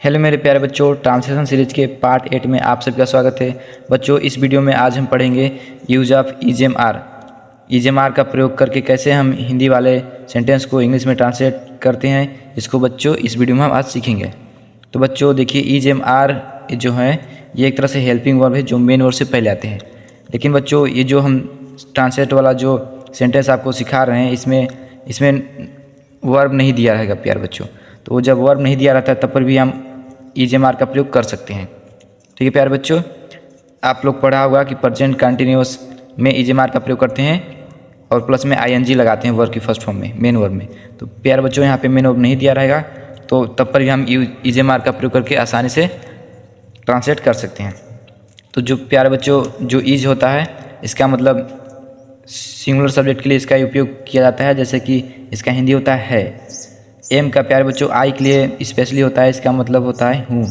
Hello मेरे प्यारे बच्चों, ट्रांसलेशन सीरीज के पार्ट 8 में आप सबका स्वागत है। बच्चों, इस वीडियो में आज हम पढ़ेंगे यूज ऑफ ईजेमआर का प्रयोग करके कैसे हम हिंदी वाले सेंटेंस को इंग्लिश में ट्रांसलेट करते हैं। इसको बच्चों इस वीडियो में हम आज सीखेंगे। तो बच्चों देखिए, ईजेमआर जो है ये एक तरह से हेल्पिंग वर्ब है जो मेन वर्ब से पहले आते हैं। लेकिन बच्चों ये जो हम ट्रांसलेट वाला जो सेंटेंस आपको सिखा रहे हैं इसमें वर्ब नहीं दिया रहेगा प्यारे बच्चों। तो जब वर्ब नहीं दिया रहता है तब पर भी हम ईजेमआर का प्रयोग कर सकते हैं। ठीक है प्यारे बच्चों, आप लोग पढ़ा होगा कि प्रेजेंट कंटिन्यूअस में ईजेमआर का प्रयोग करते हैं और प्लस में आईएनजी लगाते हैं वर्ब की फर्स्ट फॉर्म में, मेन वर्ब में। तो प्यारे बच्चों यहाँ पे मेन वर्ब नहीं दिया रहेगा तो तब पर भी हम ईजेमआर का प्रयोग करके आसानी से ट्रांसलेट कर सकते हैं। तो जो प्यारे बच्चों जो ईज होता है इसका मतलब सिंगुलर सब्जेक्ट के लिए इसका उपयोग किया जाता है, जैसे कि इसका हिंदी होता है एम का प्यारे बच्चों आई के लिए स्पेशली होता है, इसका मतलब होता है हूँ।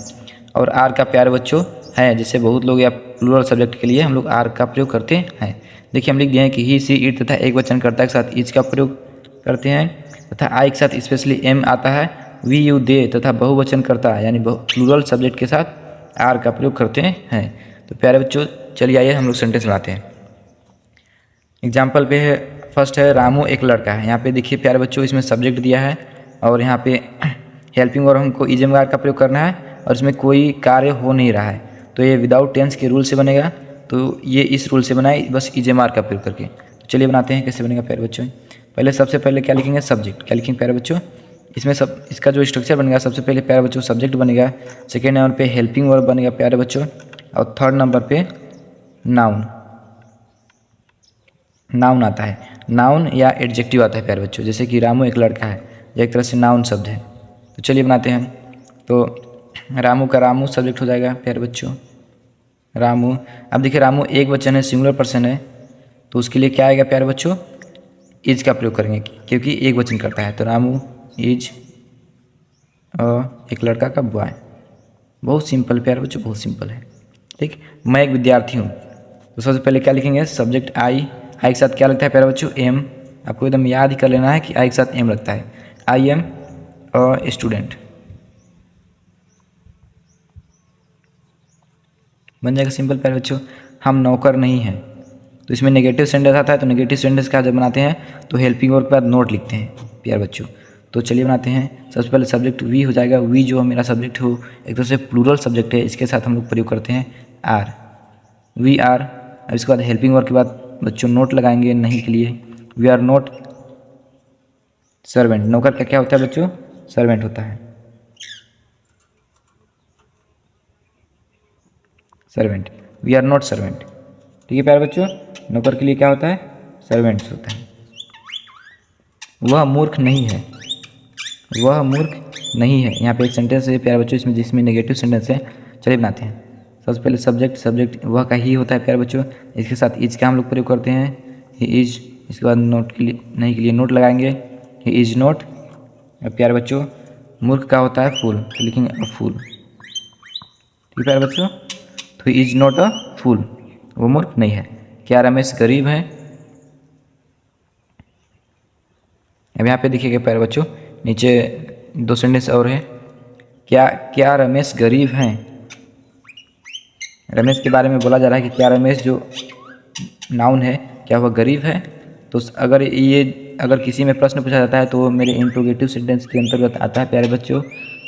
और आर का प्यारे बच्चों है, जैसे बहुत लोग या प्लूरल सब्जेक्ट के लिए हम लोग आर का प्रयोग करते हैं। देखिए हम लिख दिए हैं कि ही सी इट तथा एक वचन कर्ता के साथ इज का प्रयोग करते हैं तथा आई के साथ स्पेशली एम आता है। वी यू दे तथा बहुवचन कर्ता यानी प्लूरल सब्जेक्ट के साथ आर का प्रयोग करते हैं। तो प्यारे बच्चों चलिए आइए हम लोग सेंटेंस बनाते हैं। एग्जाम्पल पे है, फर्स्ट है रामू एक लड़का है। यहाँ पे देखिए प्यारे बच्चों इसमें सब्जेक्ट दिया है और यहाँ पे हेल्पिंग वर्ब हमको ईजेमआर का प्रयोग करना है और इसमें कोई कार्य हो नहीं रहा है तो ये विदाउट टेंस के रूल से बनेगा। तो ये इस रूल से बना है बस ईजेमआर का प्रयोग करके। तो चलिए बनाते हैं कैसे बनेगा प्यारे बच्चों। पहले सबसे पहले क्या लिखेंगे, सब्जेक्ट। क्या लिखेंगे प्यारे बच्चों, इसमें सब इसका जो स्ट्रक्चर बनेगा सबसे पहले प्यारे बच्चों सब्जेक्ट बनेगा, सेकेंड नंबर पे हेल्पिंग वर्ब बनेगा प्यारे बच्चों, और थर्ड नंबर पे नाउन नाउन आता है। नाउन या एडजेक्टिव आता है प्यारे बच्चों, जैसे कि रामू एक लड़का है, यह एक तरह से नाउन शब्द है। तो चलिए बनाते हैं। तो रामू का रामू सब्जेक्ट हो जाएगा प्यारे बच्चों, रामू। अब देखिए रामू एक वचन है, सिंगुलर पर्सन है, तो उसके लिए क्या आएगा प्यारे बच्चों, इज का प्रयोग करेंगे क्योंकि एक वचन करता है। तो रामू इज एक लड़का का बॉय। बहुत सिंपल प्यारे बच्चों, बहुत सिंपल है। ठीक, मैं एक विद्यार्थी हूँ। तो सबसे पहले क्या लिखेंगे, सब्जेक्ट आई के साथ क्या लगता है प्यारे बच्चों, एम। आपको एकदम याद ही कर लेना है कि आई के साथ एम लगता है। आई एम अ स्टूडेंट बन जाएगा सिंपल प्यारे बच्चों। हम नौकर नहीं हैं, तो इसमें नेगेटिव सेंटेंस आता है। तो नेगेटिव सेंटेंस का जब बनाते हैं तो हेल्पिंग वर्ब के बाद नोट लिखते हैं प्यारे बच्चों। तो चलिए बनाते हैं। सबसे पहले सब्जेक्ट वी हो जाएगा, वी जो मेरा सब्जेक्ट हो एक तरह से प्लूरल सब्जेक्ट है, इसके साथ हम लोग प्रयोग करते हैं आर, वी आर। अब इसके बाद हेल्पिंग वर्ब के बाद बच्चों नोट लगाएंगे नहीं के लिए, वी आर नोट सर्वेंट। नौकर का क्या होता है बच्चों, सर्वेंट होता है, servant. We are not servant. ठीक है प्यारे बच्चों, नौकर के लिए क्या होता है, सर्वेंट्स होता है। वह मूर्ख नहीं है, वह मूर्ख नहीं है। यहाँ पे एक सेंटेंस है प्यारे बच्चों इसमें जिसमें नेगेटिव सेंटेंस है। चलिए बनाते हैं। सबसे पहले सब्जेक्ट वह का ही होता है प्यारे बच्चों, इसके साथ इज का हम लोग प्रयोग करते हैं, ही इज। इसके बाद नोट के लिए नहीं के लिए नोट लगाएंगे, ही इज नोट। अब प्यारे बच्चों मूर्ख का होता है फूल, तो लिखेंगे अ फूल। ठीक है प्यारे बच्चों, तो इज नॉट अ फूल, वो मूर्ख नहीं है। क्या रमेश गरीब है। अब यहाँ पे देखिएगा प्यारे बच्चों नीचे दो सेंटेंस और है। क्या क्या रमेश गरीब हैं, रमेश के बारे में बोला जा रहा है कि क्या रमेश जो नाउन है क्या वह गरीब है। तो अगर किसी में प्रश्न पूछा जाता है तो वो मेरे इंट्रोगेटिव सेंटेंस के अंतर्गत आता है प्यारे बच्चों।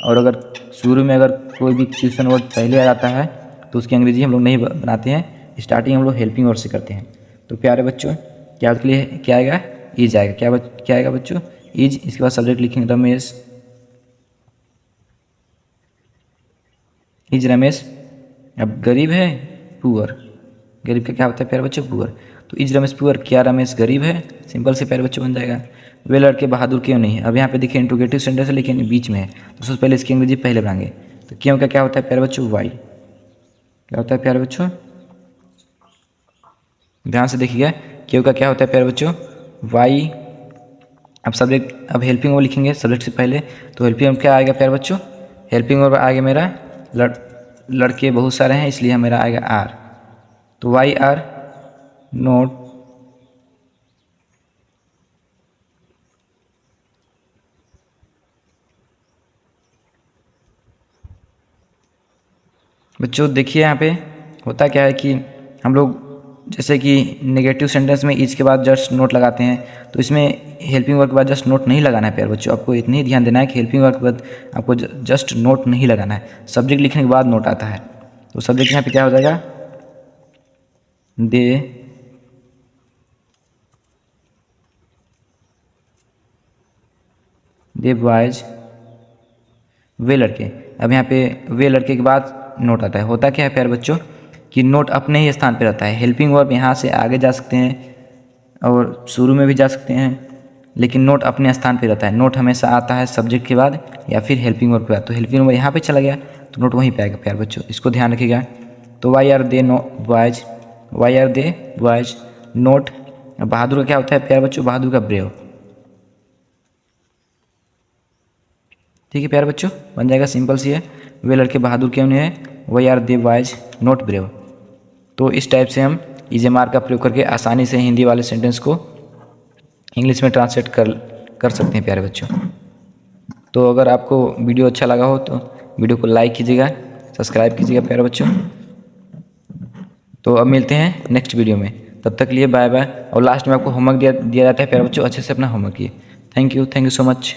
और अगर शुरू में अगर कोई भी क्वेश्चन वर्ड पहले आ जाता है तो उसकी अंग्रेजी हम लोग नहीं बनाते हैं, स्टार्टिंग हम लोग हेल्पिंग वर्ड से करते हैं। तो प्यारे बच्चों क्या उसके लिए क्या आएगा, ईज आएगा। क्या आएगा बच्चों, ईज। इसके बाद सब्जेक्ट लिखेंगे रमेश, ईज रमेश। अब गरीब है, पुअर। गरीब का क्या होता है प्यारे बच्चों, पुअर। तो इज रमेश पुअर, क्या रमेश गरीब है, सिंपल से प्यारे बच्चों बन जाएगा। वे लड़के बहादुर क्यों नहीं है। अब यहाँ पे देखिए इंट्रोगेटिव सेंटेंस है लेकिन बीच में है, तो सबसे पहले इसकी अंग्रेजी पहले बनाएंगे। तो क्यों का क्या होता है प्यारे बच्चों, वाई। क्या होता है प्यारे बच्चों, ध्यान से देखिएगा, क्यों का क्या होता है प्यारे बच्चों, वाई। अब हेल्पिंग वर्ब लिखेंगे सब्जेक्ट से पहले। तो हेल्पिंग वर्ब क्या आएगा प्यारे बच्चों, हेल्पिंग वर्ब आएगा मेरा लड़के बहुत सारे हैं इसलिए मेरा आएगा आर। तो वाई आर नोट बच्चों देखिए यहाँ पे होता क्या है कि हम लोग जैसे कि नेगेटिव सेंटेंस में इज के बाद जस्ट नोट लगाते हैं, तो इसमें हेल्पिंग वर्ब के बाद जस्ट नोट नहीं लगाना है प्यारे बच्चों। आपको इतना ही ध्यान देना है कि हेल्पिंग वर्ब के बाद आपको जस्ट नोट नहीं लगाना है, सब्जेक्ट लिखने के बाद नोट आता है। तो सब्जेक्ट यहाँ पे क्या हो जाएगा, दे बॉयज, वे लड़के। अब यहाँ पे वे लड़के के बाद नोट आता है। होता क्या है प्यारे बच्चों कि नोट अपने ही स्थान पे रहता है। हेल्पिंग वर्ब यहाँ से आगे जा सकते हैं और शुरू में भी जा सकते हैं, लेकिन नोट अपने स्थान पे रहता है। नोट हमेशा आता है सब्जेक्ट के बाद या फिर हेल्पिंग वर्ब के बाद। तो हेल्पिंग वर्ब यहाँ पे चला गया तो नोट वहीं पे आएगा प्यारे बच्चों, इसको ध्यान रखिएगा। तो why are they no boys, why are they boys not. बहादुर का क्या होता है प्यारे बच्चों, बहादुर का ब्रेव। ठीक है प्यारे बच्चों, बन जाएगा, सिंपल सी है। वे लड़के बहादुर क्यों नहीं है, why are they boys not brave. तो इस टाइप से हम ईजेएमआर का प्रयोग करके आसानी से हिंदी वाले सेंटेंस को इंग्लिश में ट्रांसलेट कर सकते हैं प्यारे बच्चों। तो अगर आपको वीडियो अच्छा लगा हो तो वीडियो को लाइक कीजिएगा, सब्सक्राइब कीजिएगा प्यारे बच्चों। तो अब मिलते हैं नेक्स्ट वीडियो में, तब तक के लिए बाय बाय। और लास्ट में आपको होमवर्क दिया जाता है प्यारे बच्चों, अच्छे से अपना होमवर्क किए। Thank you so much.